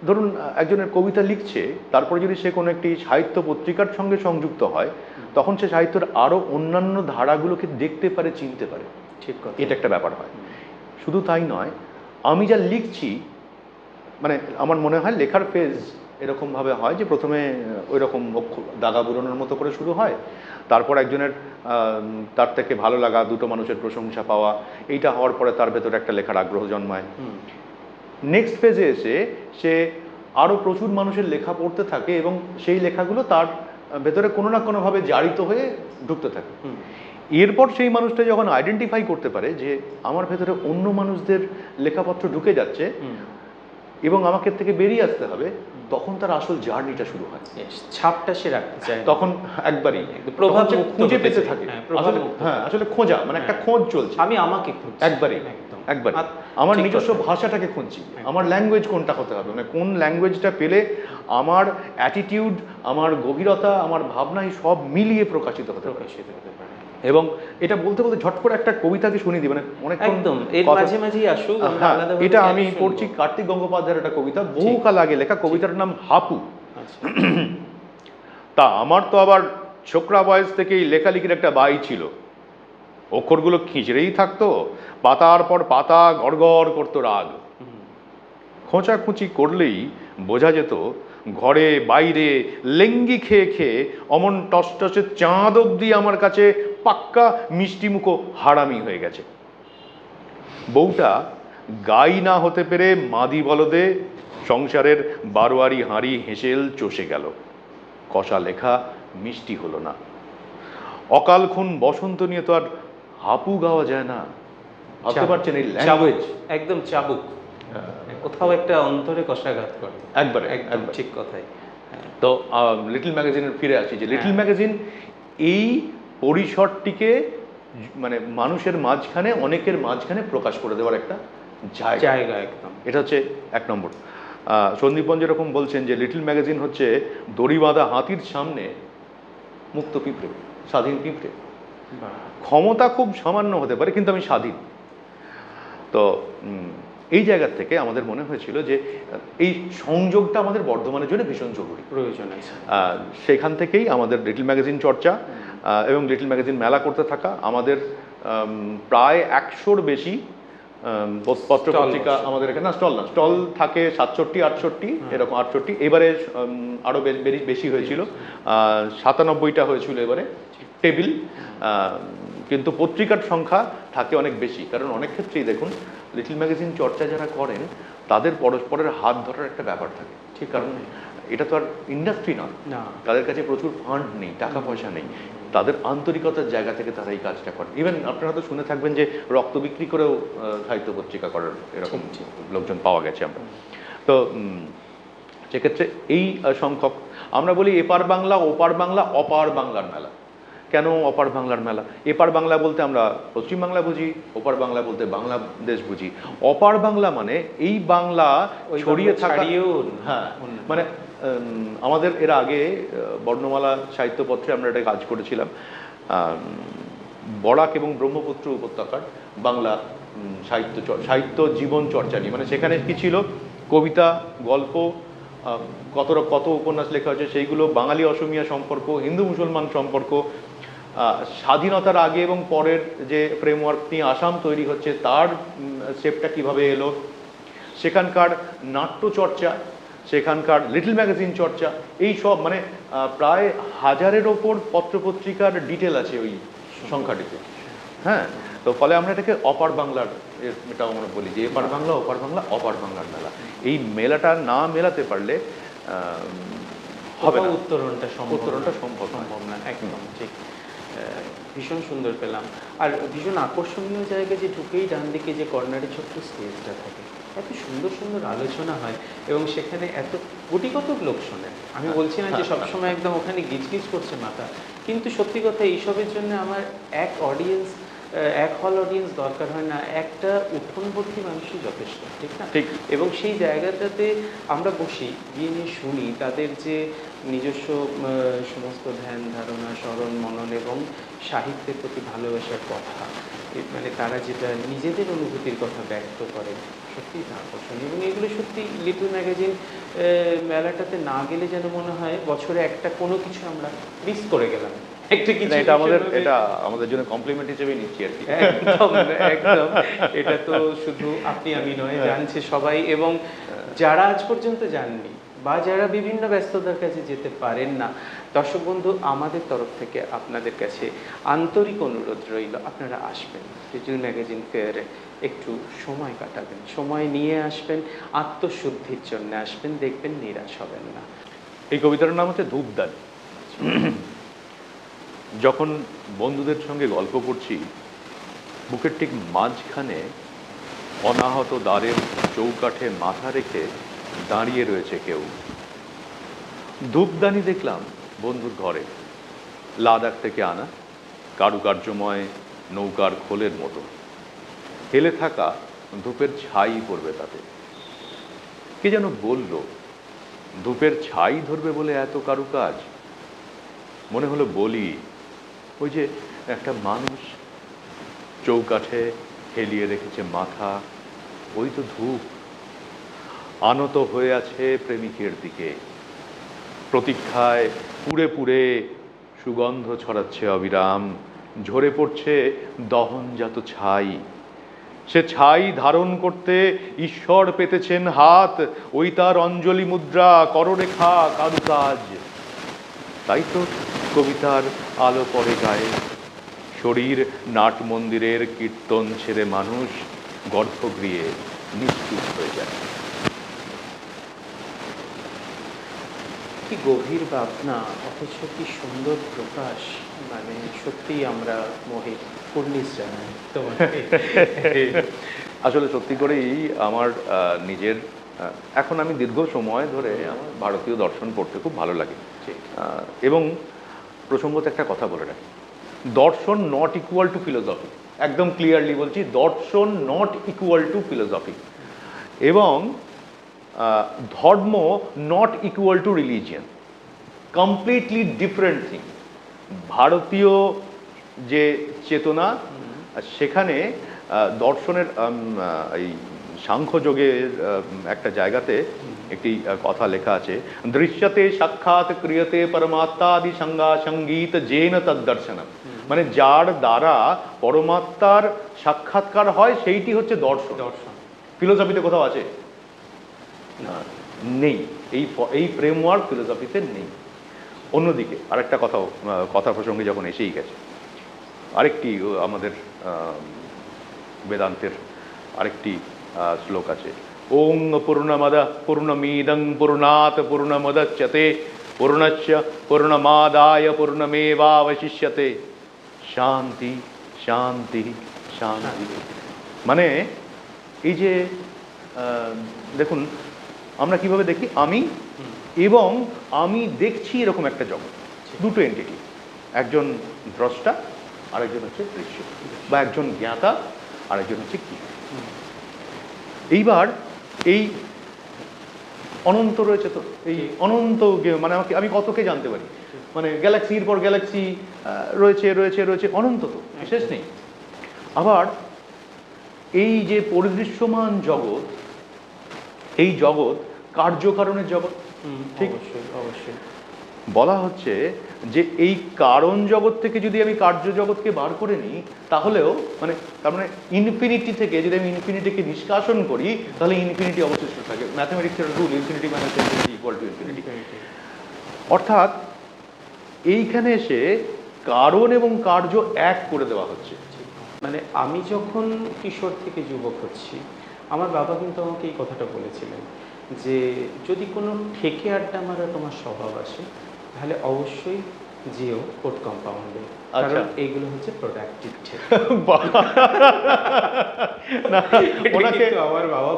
ধরুন একজনের কবিতা লিখছে, তারপরে যদি সে কোনো একটি সাহিত্য পত্রিকার সঙ্গে সংযুক্ত হয়, তখন সে সাহিত্যের আরও অন্যান্য ধারাগুলোকে দেখতে পারে, চিনতে পারে। ঠিক কথা, এটা একটা ব্যাপার হয়। শুধু তাই নয়, আমি যা লিখছি, মানে আমার মনে হয় লেখার ফেজ এরকমভাবে হয় যে প্রথমে ওই রকম দাগা বুড়োনোর মতো করে শুরু হয়, তারপর একজনের তার থেকে ভালো লাগা, দুটো মানুষের প্রশংসা পাওয়া, এইটা হওয়ার পরে তার ভেতরে একটা লেখার আগ্রহ জন্মায়। নেক্সট ফেজে এসে সে আরও প্রচুর মানুষের লেখা পড়তে থাকে এবং সেই লেখাগুলো তার ভেতরে কোনো না কোনোভাবে জারিত হয়ে ঢুকতে থাকে। এরপর সেই মানুষটা যখন আইডেন্টিফাই করতে পারে যে আমার ভেতরে অন্য মানুষদের লেখাপত্র ঢুকে যাচ্ছে এবং আমাকে থেকে বেরিয়ে আসতে হবে, তখন তার আসল জার্নিটা শুরু হয়। ছাপটা সে রাখতে চায়, তখন একবারই প্রভাব খুঁজে পেতে থাকে। হ্যাঁ, আসলে খোঁজা, মানে একটা খোঁজ চলছে। আমি আমাকে খুঁজছি একবারই, একবারই আমার নিজস্ব ভাষাটাকে খুঁজছি, আমার ল্যাঙ্গুয়েজ কোনটা হতে হবে, মানে কোন ল্যাঙ্গুয়েজটা পেলে আমার অ্যাটিটিউড, আমার গভীরতা, আমার ভাবনাই সব মিলিয়ে প্রকাশিত হতে পারে। এবং এটা বলতে বলতে ঝট করে একটা কবিতাকে শুনিয়ে দিই, মানে অনেক একদম এর মাঝে মাঝেই আসুক। এটা আমি পড়ছি কার্তিক গঙ্গোপাধ্যায়ের একটা কবিতা, বহুকাল আগে লেখা। কবিতার নাম হাপু। তা আমার তো আবার ছোকরা বয়স থেকেই লেখালেখির একটা বাই ছিল, অক্ষরগুলো খিঁচড়েই থাকতো, পাতার পর পাতা গড়গড় করতো রাগ, খোঁচাখুচি করলেই বোঝা যেত ঘরে বাইরে লেঙ্গি খেয়ে খেয়ে অমন টসটসে চাঁদ অবধি আমার কাছে পাক্কা মিষ্টিমুখো হারামি হয়ে গেছে। বউটা গাই না হতে পেরে মাদি বলদে সংসারের বারোয়ারি হাঁড়ি হেঁসেল চষে গেল, কষা লেখা মিষ্টি হলো না। অকাল খুন বসন্ত নিয়ে তো আর হাপু গাওয়া যায় না। ভাবতে পারছেন এই ল্যাঙ্গুয়েজ একদম চাবুক, কোথাও একটা অন্তরে কষাঘাত করে। একবারে একদম ঠিক কথাই। তো লিটল ম্যাগাজিনের ফিরে আসি, যে লিটল ম্যাগাজিন এই পরিসরটিকে মানে মানুষের মাঝখানে, অনেকের মাঝখানে প্রকাশ করে দেওয়ার একটা জায়গা। একদম, এটা হচ্ছে এক নম্বর। সন্দীপন যেরকম বলছেন যে লিটল ম্যাগাজিন হচ্ছে দড়ি বাঁধা হাতির সামনে মুক্ত পিঁপড়ে, স্বাধীন পিঁপড়ে। ক্ষমতা খুব সামান্য হতে পারে, কিন্তু আমি স্বাধীন। তো এই জায়গা থেকে আমাদের মনে হয়েছিল যে এই সংযোগটা আমাদের বর্ধমানের জন্য ভীষণ জরুরি, প্রয়োজন আছে। সেখান থেকেই আমাদের লিটল ম্যাগাজিন চর্চা এবং লিটল ম্যাগাজিন মেলা করতে থাকা। আমাদের প্রায় 100-র বেশি পত্র পত্রিকা আমাদের এখানে, স্টল থাকে 67-68 এরকম, 68 এবারে আরও বেশি হয়েছিল, 97টা হয়েছিল এবারে টেবিল, কিন্তু পত্রিকার সংখ্যা থাকে অনেক বেশি। কারণ অনেক ক্ষেত্রেই দেখুন লিটল ম্যাগাজিন চর্চা যারা করেন তাদের পরস্পরের হাত ধরার একটা ব্যাপার থাকে, ঠিক? কারণ এটা তো আর ইন্ডাস্ট্রি নয়, তাদের কাছে প্রচুর ফান্ড নেই, টাকা পয়সা নেই, তাদের আন্তরিকতার জায়গা থেকে তারা এই কাজটা করে। ইভেন আপনারা তো শুনে থাকবেন যে রক্ত বিক্রি করেও সাহিত্য পত্রিকা করার এরকম লোকজন পাওয়া গেছে আমরা। তো সেক্ষেত্রে এই সংখ্যক, আমরা বলি এপার বাংলা ওপার বাংলা অপার বাংলার মেলা। কেন অপার বাংলার মেলা? এপার বাংলা বলতে আমরা পশ্চিম বাংলা বুঝি, ওপার বাংলা বলতে বাংলাদেশ বুঝি। অপার বাংলা মানে এই বাংলা ছড়িয়ে থাকা, হ্যাঁ, মানে আমাদের এর আগে বর্ণমালা সাহিত্যপত্রে আমরা একটা কাজ করেছিলাম, বরাক এবং ব্রহ্মপুত্র উপত্যকার বাংলা সাহিত্য জীবন চর্চা নিয়ে। মানে সেখানে কি ছিল, কবিতা, গল্প, কত উপন্যাস লেখা হয়েছে সেইগুলো, বাঙালি অসমিয়া সম্পর্ক, হিন্দু মুসলমান সম্পর্ক, স্বাধীনতার আগে এবং পরের যে ফ্রেমওয়ার্ক নিয়ে আসাম তৈরি হচ্ছে তার শেপটা কিভাবে এলো, সেখানকার নাট্যচর্চা, সেখানকার লিটল ম্যাগাজিন চর্চা, এই সব মানে প্রায় 1000-এর ওপর পত্রপত্রিকার ডিটেল আছে ওই সংখ্যাটিতে। হ্যাঁ, তো ফলে আমরা এটাকে অপার বাংলার, এটাও আমরা বলি যে এপার বাংলা ওপার বাংলা অপার বাংলার মেলা। এই মেলাটা না মেলাতে পারলে হবে না, উত্তরণটা সম্ভব না। একদম ঠিক, ভীষণ সুন্দর পেলাম। আর ভীষণ আকর্ষণীয় জায়গা যে ঢুকেই ডান দিকে যে কর্নারে ছোট্ট স্টেজটা থাকে, এত সুন্দর সুন্দর আলোচনা হয় এবং সেখানে এত কোটি কত লোক শোনেন। আমি বলছি না যে সবসময় একদম ওখানে গিজগিজ করছে মাথা, কিন্তু সত্যি কথা এইসবের জন্য আমার এক হল অডিয়েন্স দরকার হয় না, একটা উঠোনবর্তী মানুষই যথেষ্ট, ঠিক না? ঠিক। এবং সেই জায়গাটাতে আমরা বসি, গিয়ে নিয়ে শুনি তাদের যে নিজস্ব সমস্ত ধ্যান ধারণা, স্মরণ মনন এবং সাহিত্যের প্রতি ভালোবাসার কথা, মানে তারা যেটা নিজেদের অনুভূতির কথা ব্যক্ত করে, সত্যিই তা আকর্ষণীয়। এবং এগুলো সত্যি লিটল ম্যাগাজিন মেলাটাতে না গেলে যেন মনে হয় বছরে একটা কোনো কিছু আমরা মিস করে গেলাম। এটা আমাদের জন্য কমপ্লিমেন্ট হিসেবে নিচ্ছি আর কি। একদম, এটা তো শুধু আপনি আমি নয়, জানছে সবাই। এবং যারা আজ পর্যন্ত জাননি বা যারা বিভিন্ন ব্যস্ততার কাছে যেতে পারেন না, দর্শক বন্ধু, আমাদের তরফ থেকে আপনাদের কাছে আন্তরিক অনুরোধ রইল, আপনারা আসবেন লিটল ম্যাগাজিন ফেয়ারে, একটু সময় কাটাবেন, সময় নিয়ে আসবেন, আত্মশুদ্ধির জন্য আসবেন, দেখবেন নিরাশ হবেন না। এই কবিতার নাম হচ্ছে ধূপদানি। যখন বন্ধুদের সঙ্গে গল্প করছি, বুকের ঠিক মাঝখানে অনাহত দ্বারের চৌকাঠে মাথা রেখে দাঁড়িয়ে রয়েছে কেউ। ধূপদানি দেখলাম বন্ধুর ঘরে, লাদাখ থেকে আনা, কারুকার্যময় নৌকার খোলের মতো, হেলে থাকা ধূপের ছাই পড়বে তাতে। কে যেন বলল, ধূপের ছাই ধরবে বলে এত কারুকাজ। মনে হলো বলি, ওই যে একটা মানুষ চৌকাঠে হেলিয়ে রেখেছে মাথা, ওই তো ধূপ। আনত হয়ে আছে প্রেমিকের দিকে, প্রতীক্ষায় পুড়ে পুড়ে সুগন্ধ ছড়াচ্ছে অবিরাম, ঝরে পড়ছে দহনজাত ছাই। সে ছাই ধারণ করতে ঈশ্বর পেতেছেন হাত, ওই তার অঞ্জলি মুদ্রা, কররেখা, কারুকাজ। তাই তো কবিতার আলো পড়ে গায়ে, শরীর নাট মন্দিরের কীর্তন ছেড়ে মানুষ গর্ভগৃহে নিশ্চুপ হয়ে যায়। কি গভীর ভাবনা, অথচ কি সুন্দর প্রকাশ। মানে সত্যিই আমরা মোহিত, কুর্নিশ জানাই তোমাকে। আসলে সত্যি করেই আমার নিজের, এখন আমি দীর্ঘ সময় ধরে আমার ভারতীয় দর্শন পড়তে খুব ভালো লাগে। এবং প্রসঙ্গত একটা কথা বলে রাখি, দর্শন নট ইকুয়াল টু ফিলোসফি। একদম ক্লিয়ারলি বলছি, দর্শন নট ইকুয়াল টু ফিলোসফি। এবং ধর্ম not equal to religion, completely different thing. ভারতীয় যে চেতনা, সেখানে দর্শনের এই সাংখ্যযোগের একটা জায়গাতে একটি কথা লেখা আছে, দৃশ্যতে সাক্ষাৎ ক্রিয়তে পরমাত্মাদি সঙ্গা সঙ্গীত জেন তদ্দর্শনম, মানে যার দ্বারা পরমাত্মার সাক্ষাৎকার হয় সেইটি হচ্ছে দর্শন। ফিলোসফিতে কোথাও আছে? নেই। এই ফ্রেমওয়ার্ক ফিলোসফিতে নেই। অন্যদিকে আরেকটা কথা প্রসঙ্গে যখন এসেই গেছে, আরেকটি আমাদের বেদান্তের আরেকটি শ্লোক আছে, ওং পূর্ণমদ পূর্ণমিদং পূর্ণাৎ পূর্ণমুদচ্যতে পূর্ণস্য পূর্ণমাদায় পূর্ণমেবাবশিষ্যতে শান্তি শান্তি শান্তি। মানে এই যে দেখুন আমরা কিভাবে দেখি, আমি এবং আমি দেখছি এরকম একটা জগৎ, দুটো এন্টিটি, একজন দ্রষ্টা আরেকজন হচ্ছে দৃশ্য, বা একজন জ্ঞাতা আরেকজন হচ্ছে কি। এইবার এই অনন্ত রয়েছে, তো এই অনন্ত মানে আমি কতকে জানতে পারি, মানে গ্যালাক্সির পর গ্যালাক্সি রয়েছে রয়েছে রয়েছে, অনন্ত তো শেষ নেই। আবার এই যে পরিদৃশ্যমান জগৎ, এই জগৎ কার্যকারণের জগৎ, ঠিক? অবশ্যই বলা হচ্ছে যে এই কারণ জগৎ থেকে যদি আমি কার্য জগৎকে বার করে নিই, তাহলেও মানে তার মানে ইনফিনিটি থেকে যদি আমি ইনফিনিটিকে নিষ্কাশন করি, তাহলে ইনফিনিটি অবশিষ্ট থাকে। ম্যাথমেটিক্সের rule, infinity minus infinity equal to infinity. অর্থাৎ এইখানে এসে কারণ এবং কার্য এক করে দেওয়া হচ্ছে। মানে আমি যখন কিশোর থেকে যুবক হচ্ছি, আমার বাবা কিন্তু আমাকে এই কথাটা বলেছিলেন যে যদি কোনো ঠেকে আড্ডা মারা তোমার স্বভাব আসে, তাহলে অবশ্যই জিও কোর্ট কম্পাউন্ডে, কারণ এইগুলো হচ্ছে প্রোডাক্টিভ ঠেক।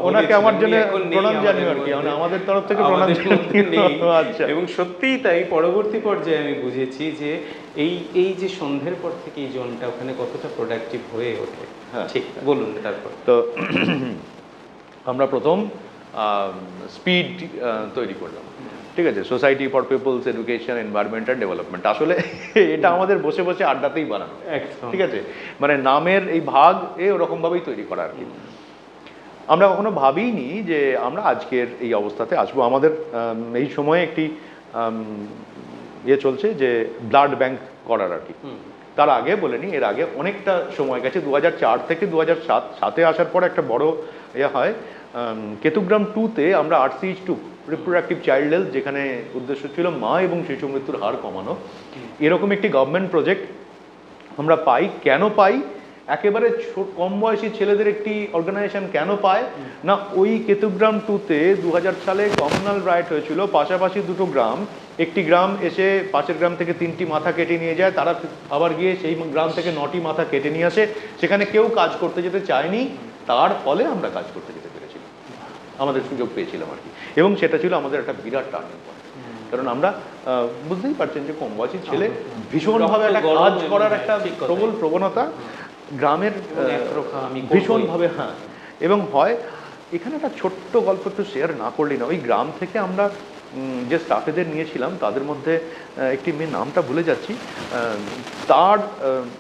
ওনাকে আমার জন্য প্রণাম জানিও আর কি, আমাদের তরফ থেকে প্রণাম জানিও। আচ্ছা। এবং সত্যিই তাই, পরবর্তী পর্যায়ে আমি বুঝেছি যে এই যে সন্ধ্যের পর থেকে এই জোনটা ওখানে কতটা প্রোডাক্টিভ হয়ে ওঠে। ঠিক, বলুন তারপর। তো আমরা প্রথম স্পিড তৈরি করলাম, ঠিক আছে, society for people's education environment and development. আসলে এটা আমাদের বসে বসে আড্ডাতেই বানানো, ঠিক আছে, মানে নামের এই ভাগ ওরকমভাবেই তৈরি করা আর কি। আমরা কখনো ভাবিনি যে আমরা আজকের এই অবস্থাতে আসবো। আমাদের এই সময়ে একটি চলছে যে ব্লাড ব্যাংক করার আর কি। তার আগে বলেনি, এর আগে অনেকটা সময় গেছে, 2004 থেকে 2007 আসার পর একটা বড় হয় কেতুগ্রাম 2-তে আমরা RCH2 রিপ্রোডাক্টিভ চাইল্ড হেলথ, যেখানে উদ্দেশ্য ছিল মা এবং শিশু মৃত্যুর হার কমানো, এরকম একটি গভর্নমেন্ট প্রজেক্ট আমরা পাই। কেন পাই? একেবারে কম বয়সী ছেলেদের একটি অর্গানাইজেশন কেন পায় না, ওই কেতুগ্রাম 2-তে 2000 সালে কমিউনাল রাইট হয়েছিল, পাশাপাশি দুটো গ্রাম, একটি গ্রাম এসে পাশের গ্রাম থেকে 3টি মাথা কেটে নিয়ে যায়, তারা আবার গিয়ে সেই গ্রাম থেকে 9টি মাথা কেটে নিয়ে আসে, সেখানে কেউ কাজ করতে যেতে চায়নি, তার ফলে আমরা কাজ করতে যেতে পেরেছিলাম, আমাদের সুযোগ পেয়েছিলাম আর কি। এবং সেটা ছিল আমাদের একটা বিরাট টার্নিং পয়েন্ট, কারণ আমরা বুঝতেই পারছেন যে কম বয়সী ছেলে ভীষণভাবে একটা কাজ করার একটা প্রবল প্রবণতা গ্রামের ভীষণভাবে, হ্যাঁ। এবং হয় এখানে একটা ছোট্ট গল্প একটু শেয়ার না করলেই না। ওই গ্রাম থেকে আমরা যে স্টাফেদের নিয়েছিলাম তাদের মধ্যে একটি মেয়ে, নামটা ভুলে যাচ্ছি, তার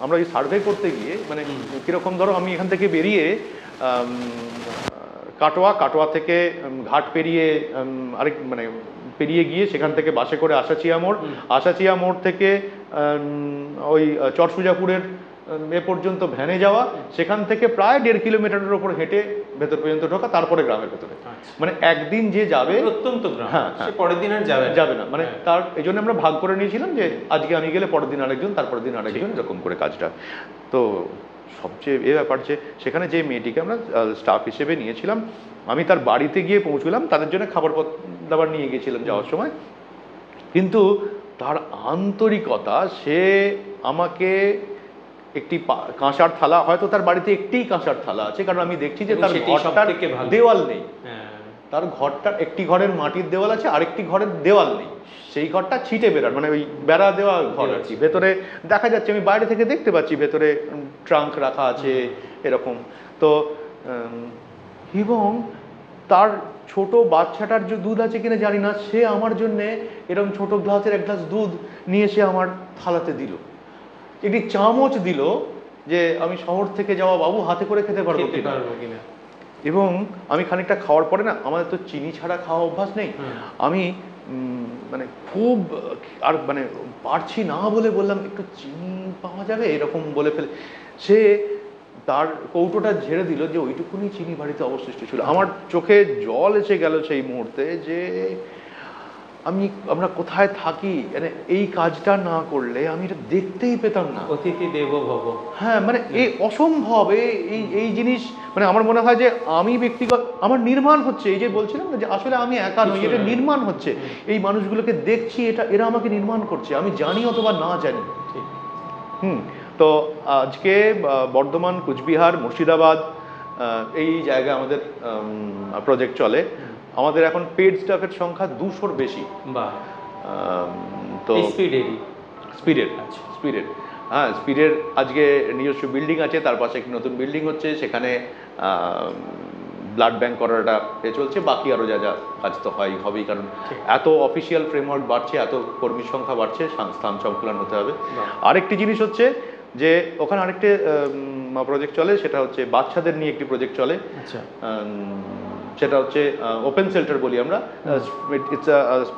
আমরা ওই সার্ভে করতে গিয়ে মানে কীরকম, ধরো আমি এখান থেকে বেরিয়ে কাটোয়া থেকে ঘাট পেরিয়ে আরেক মানে পেরিয়ে গিয়ে সেখান থেকে বাসে করে আশাচিয়া মোড় থেকে ওই চরসুজাপুরের পর্যন্ত ভ্যানে যাওয়া, সেখান থেকে প্রায় 1.5 কিলোমিটারের ওপর হেঁটে ভেতর পর্যন্ত ঢোকা, তারপরে গ্রামের ভেতরে। মানে একদিন যে যাবে প্রত্যন্ত গ্রাম, হ্যাঁ, পরের দিন আর যাবে না, মানে তার এই জন্য আমরা ভাগ করে নিয়েছিলাম যে আজকে আমি গেলে পরের দিন আরেকজন, তারপরের দিন আরেকজন, এরকম করে কাজটা। তো সবচেয়ে ব্যাপার যে সেখানে যে মেয়েটিকে আমরা স্টাফ হিসেবে নিয়েছিলাম, আমি তার বাড়িতে গিয়ে পৌঁছলাম, তাদের জন্য খাবার দাবার নিয়ে গেছিলাম যাওয়ার সময়, কিন্তু তার আন্তরিকতা, সে আমাকে একটি কাঁসার থালা, হয়তো তার বাড়িতে একটিই কাঁসার থালা আছে, কারণ আমি দেখছি যে তার ঘরটার দেওয়াল নেই, তার ঘরটার একটি ঘরের মাটির দেওয়াল আছে, আরেকটি ঘরের দেওয়াল নেই, সেই ঘরটা ছিটে বেড়ার, মানে ওই বেড়া দেওয়া ঘর আর কি। ভেতরে দেখা যাচ্ছে, আমি বাইরে থেকে দেখতে পাচ্ছি ভেতরে ট্রাঙ্ক রাখা আছে এরকম। তো এবং তার ছোট বাচ্চাটার যে দুধ আছে কিনা জানি না, সে আমার জন্যে এরকম ছোট গ্লাসের 1 গ্লাস দুধ নিয়ে এসে আমার থালাতে দিল, একটি চামচ দিল, যে আমি শহর থেকে যাওয়া বাবু হাতে করে খেতে পারবো কিনা। এবং আমি খানিকটা খাওয়ার পরে না, আমাদের তো চিনি ছাড়া খাওয়া অভ্যাস নেই, আমি মানে খুব আর মানে পারছি না বলে বললাম একটু চিনি পাওয়া যাবে, এরকম বলে ফেলে সে তার কৌটোটা ঝেড়ে দিল যে ওইটুকুনি চিনি বাড়িতে অবশিষ্ট ছিল। আমার চোখে জল এসে গেল সেই মুহূর্তে যে আমরা কোথায় থাকি, মানে এই কাজটা না করলে আমি এটা দেখতেই পেতাম না। অতিথি দেবো ভব। হ্যাঁ, মানে এই অসম্ভব, এই জিনিস মানে আমার মনে হয় যে আমি ব্যক্তিগত আমার নির্মাণ হচ্ছে, এই যে বলছিলাম না যে আসলে আমি একা নই, এটা নির্মাণ হচ্ছে, এই মানুষগুলোকে দেখছি, এরা আমাকে নির্মাণ করছে, আমি জানি অথবা না জানি। তো আজকে বর্ধমান, কুচবিহার, মুর্শিদাবাদ এই জায়গায় আমাদের প্রজেক্ট চলে। আমাদের এখন পেড স্টাফের সংখ্যা 200-র বেশি। তো স্পিডের হ্যাঁ, স্পিডের আজকে নিজস্ব বিল্ডিং আছে, তার পাশে একটি নতুন বিল্ডিং হচ্ছে, সেখানে ব্লাড ব্যাংক করাটা চলছে, বাকি আরও যা যা কাজ তো হবেই, কারণ এত অফিসিয়াল ফ্রেমওয়ার্ক বাড়ছে, এত কর্মীর সংখ্যা বাড়ছে, স্থান সংকুলন হতে হবে। আরেকটি জিনিস হচ্ছে যে ওখানে আরেকটি প্রজেক্ট চলে, সেটা হচ্ছে বাচ্চাদের নিয়ে একটি প্রজেক্ট চলে। সেটা হচ্ছে ওপেন শেল্টার বলি আমরা, ইটস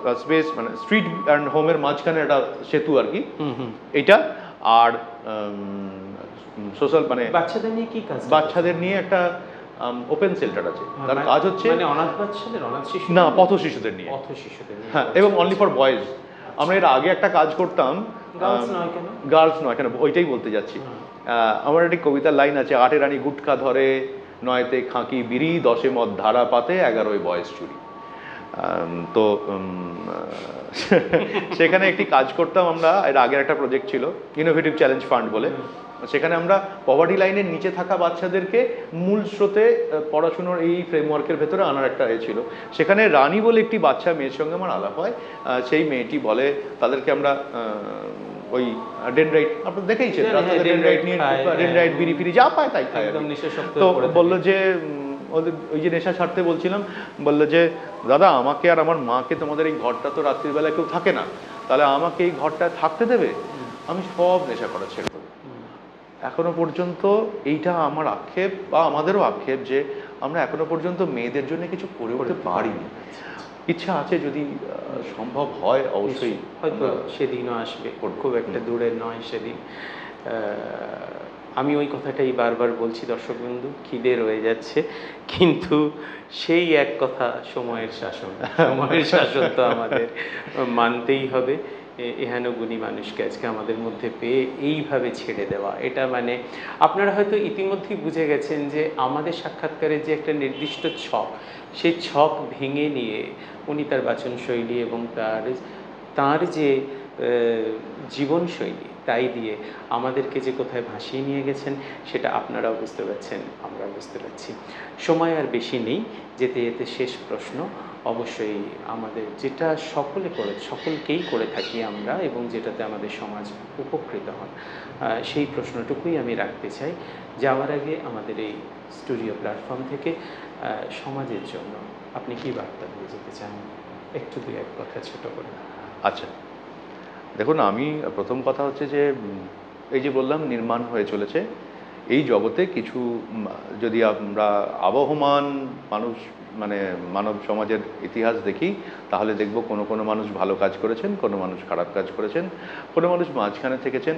আ স্পেস, মানে স্ট্রিট অ্যান্ড হোমের মাঝখানে একটা সেতু আর কি এইটা। আর সোশ্যাল মানে বাচ্চাদের নিয়ে কি কাজ? বাচ্চাদের নিয়ে একটা ওপেন শেল্টার আছে, তার কাজ হচ্ছে অনাথ বাচ্চাদের, অনাথ শিশু না, পথ শিশুদের নিয়ে। হ্যাঁ, এবং অনলি ফর বয়েজ। আমরা এর আগে একটা কাজ করতাম, গার্লস নয় কেন, ওইটাই বলতে যাচ্ছি। আমার একটি কবিতার লাইন আছে, 8 রানী গুটকা ধরে, 9তে খাঁকি বিড়ি, 10 মদ ধারা পাতে, 11 বয়স চুরি। তো সেখানে একটি কাজ করতাম আমরা, এর আগের একটা প্রজেক্ট ছিল ইনোভেটিভ চ্যালেঞ্জ ফান্ড বলে। সেখানে আমরা পভার্টি লাইনের নিচে থাকা বাচ্চাদেরকে মূল স্রোতে পড়াশুনোর এই ফ্রেমওয়ার্কের ভেতরে আনার একটা ছিল। সেখানে রানী বলে একটি বাচ্চা মেয়ের সঙ্গে আমার আলাপ হয়। সেই মেয়েটি বলে তাদেরকে আমরা ওই ডেনরাইট, আপনারা দেখেইছেন, ডেনরাইট নিয়ে ডেনরাইট বিড়ি ফিরি যা পায় তাই খায়। তো বললো যে ওদের ওই যে নেশা ছাড়তে বলছিলাম, বললো যে দাদা আমাকে আর আমার মাকে, তোমাদের এই ঘরটা তো রাত্রিবেলা কেউ থাকে না, তাহলে আমাকে এই ঘরটা থাকতে দেবে? আমি সব নেশা করা ছেড়ে দেবো। এখনো পর্যন্ত এইটা আমার আক্ষেপ বা আমাদেরও আক্ষেপ যে আমরা এখনো পর্যন্ত মেয়েদের জন্য কিছু করে উঠতে পারিনি। ইচ্ছা আছে, যদি সম্ভব হয় অবশ্যই হয়তো সেদিনও আসবে, খুব একটা দূরে নয় সেদিন। আমি ওই কথাটাই বারবার বলছি দর্শকবন্ধু, খিদে রয়ে যাচ্ছে, কিন্তু সেই এক কথা, সময়ের শাসন। সময়ের শাসন তো আমাদের মানতেই হবে। এহেন গুণী মানুষকে আজকে আমাদের মধ্যে পেয়ে এইভাবে ছেড়ে দেওয়া, এটা মানে আপনারা হয়তো ইতিমধ্যেই বুঝে গেছেন যে আমাদের সাক্ষাৎকারের যে একটা নির্দিষ্ট ছক, সেই ছক ভেঙে নিয়ে উনি তার বাচনশৈলী এবং তার যে জীবনশৈলী, তাই দিয়ে আমাদেরকে যে কোথায় ভাসিয়ে নিয়ে গেছেন, সেটা আপনারাও বুঝতে পারছেন, আমরাও বুঝতে পারছি। সময় আর বেশি নেই, যেতে যেতে শেষ প্রশ্ন, অবশ্যই আমাদের যেটা সকলকেই করে থাকি আমরা, এবং যেটাতে আমাদের সমাজ উপকৃত হন, সেই প্রশ্নটুকুই আমি রাখতে চাই। যাওয়ার আগে আমাদের এই স্টুডিও প্ল্যাটফর্ম থেকে সমাজের জন্য আপনি কি বার্তা দিয়ে যেতে চান? একটু দুই এক কথা ছোট করে। আচ্ছা, দেখুন, আমি প্রথম কথা হচ্ছে যে এই যে বললাম নির্মাণ হয়ে চলেছে এই জগতে কিছু, যদি আমরা আবহমান মানুষ মানে মানব সমাজের ইতিহাস দেখি, তাহলে দেখব কোনো কোনো মানুষ ভালো কাজ করেছেন, কোনো মানুষ খারাপ কাজ করেছেন, কোনো মানুষ মাঝখানে থেকেছেন,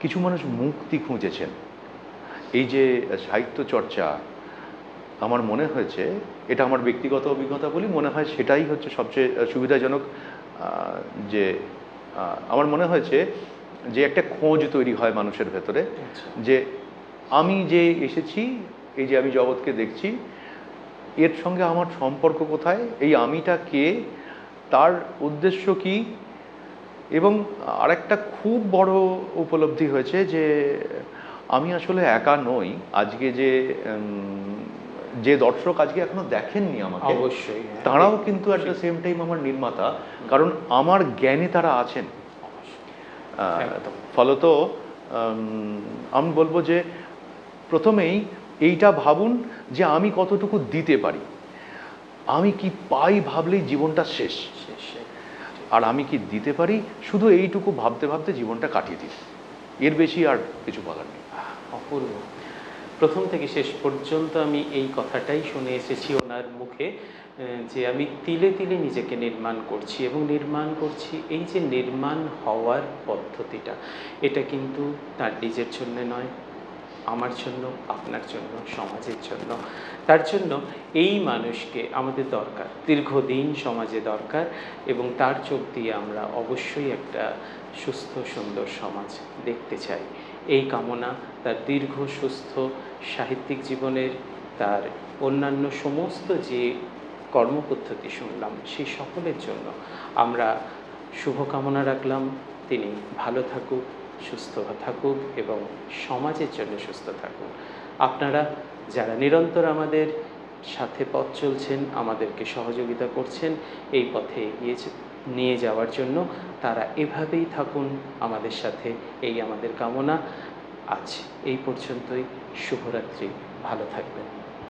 কিছু মানুষ মুক্তি খুঁজেছেন। এই যে সাহিত্য চর্চা, আমার মনে হয়েছে, এটা আমার ব্যক্তিগত অভিজ্ঞতা বলি, মনে হয় সেটাই হচ্ছে সবচেয়ে সুবিধাজনক। যে আমার মনে হয়েছে যে একটা খোঁজ তৈরি হয় মানুষের ভেতরে, যে আমি যে এসেছি, এই যে আমি জগৎকে দেখছি, এর সঙ্গে আমার সম্পর্ক কোথায়, এই আমিটা কে, তার উদ্দেশ্য কি। এবং আরেকটা খুব বড় উপলব্ধি হয়েছে যে আমি আসলে একা নই। আজকে যে দর্শক আজকে এখনো দেখেননি আমাকে, অবশ্যই তারাও কিন্তু অ্যাট দ্য সেম টাইম আমার নির্মাতা, কারণ আমার জ্ঞানে তারা আছেন। ফলত আমি বলবো যে প্রথমেই এইটা ভাবুন যে আমি কতটুকু দিতে পারি, আমি কি পাই ভাবলেই জীবনটা শেষ, আর আমি কি দিতে পারি, শুধু এইটুকু ভাবতে ভাবতে জীবনটা কাটিয়ে দিই। এর বেশি আর কিছু বলার নেই। অপূর্ব। প্রথম থেকে শেষ পর্যন্ত আমি এই কথাটাই শুনে এসেছি ওনার মুখে, যে আমি তিলে তিলে নিজেকে নির্মাণ করছি, এবং নির্মাণ করছি, এই যে নির্মাণ হওয়ার পদ্ধতিটা, এটা কিন্তু তার নিজের জন্য নয়, আমার জন্য, আপনার জন্য, সমাজের জন্য। তার জন্য এই মানুষকে আমাদের দরকার, দীর্ঘদিন সমাজে দরকার, এবং তার চোখ দিয়ে আমরা অবশ্যই একটা সুস্থ সুন্দর সমাজ দেখতে চাই। এই কামনা তার দীর্ঘ সুস্থ সাহিত্যিক জীবনের, তার অন্যান্য সমস্ত যে কর্মপদ্ধতি শুনলাম, সেই সকলের জন্য আমরা শুভকামনা রাখলাম। তিনি ভালো থাকুক, সুস্থ থাকুক, এবং সমাজের জন্য সুস্থ থাকুক। আপনারা যারা নিরন্তর আমাদের সাথে পথ চলছেন, আমাদেরকে সহযোগিতা করছেন এই পথে এগিয়ে নিয়ে যাওয়ার জন্য, তারা এভাবেই থাকুন আমাদের সাথে, এই আমাদের কামনা। আজ এই পর্যন্তই। শুভরাত্রি, ভালো থাকবেন।